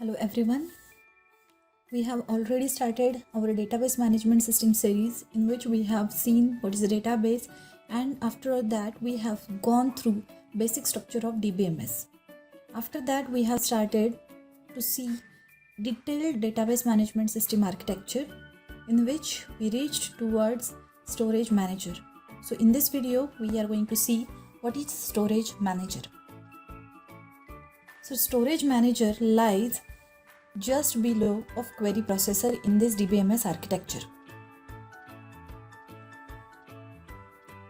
Hello everyone. We have already started our database management system series in which we have seen what is the database, and after that we have gone through basic structure of DBMS. After that we have started to see detailed database management system architecture in which we reached towards storage manager. So in this video we are going to see what is storage manager. So storage manager lies just below of query processor in this DBMS architecture.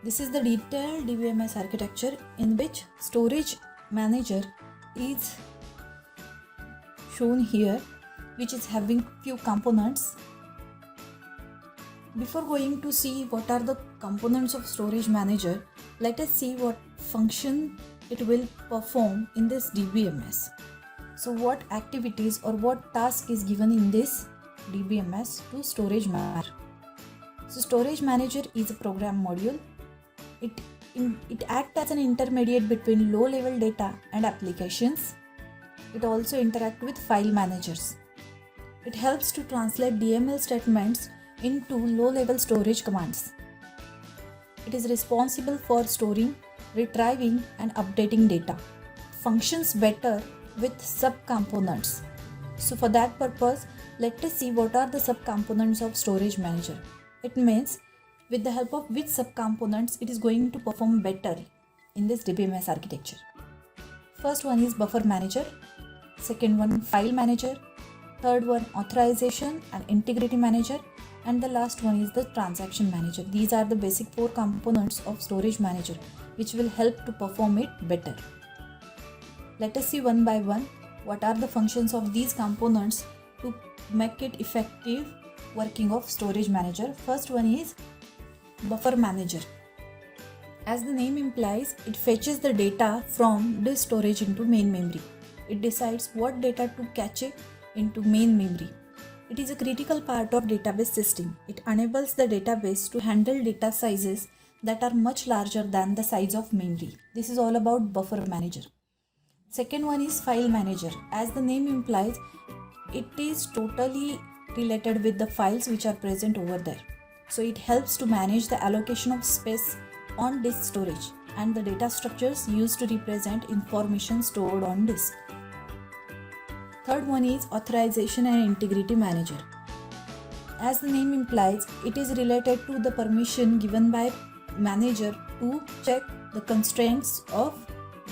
This is the detailed DBMS architecture in which storage manager is shown here, which is having few components. Before going to see what are the components of storage manager, let us see what function it will perform in this DBMS. So what activities or what task is given in this DBMS to storage manager? So storage manager is a program module. It acts as an intermediate between low level data and applications. It also interacts with file managers. It helps to translate DML statements into low level storage commands. It is responsible for storing, retrieving and updating data. Functions better with subcomponents. So for that purpose, let us see what are the subcomponents of storage manager. It means with the help of which subcomponents it is going to perform better in this DBMS architecture. First one is buffer manager, second one file manager, third one authorization and integrity manager, and the last one is the transaction manager. These are the basic four components of storage manager which will help to perform it better. Let us see one by one what are the functions of these components to make it effective working of storage manager. First one is buffer manager. As the name implies, it fetches the data from disk storage into main memory. It decides what data to cache into main memory. It is a critical part of database system. It enables the database to handle data sizes that are much larger than the size of memory. This is all about buffer manager. Second one is file manager. As the name implies, it is totally related with the files which are present over there. So it helps to manage the allocation of space on disk storage and the data structures used to represent information stored on disk. Third one is authorization and integrity manager. As the name implies, it is related to the permission given by manager to check the constraints of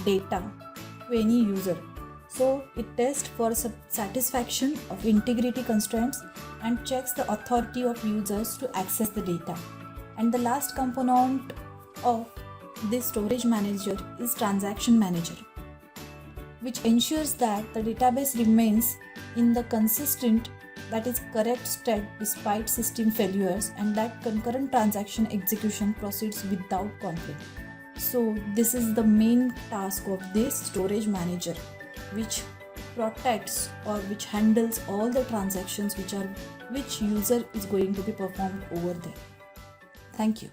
data to any user. So it tests for satisfaction of integrity constraints and checks the authority of users to access the data. And the last component of this storage manager is transaction manager, which ensures that the database remains in the consistent, that is correct state despite system failures, and that concurrent transaction execution proceeds without conflict. So this is the main task of this storage manager, which protects or which handles all the transactions which user is going to be performed over there. Thank you.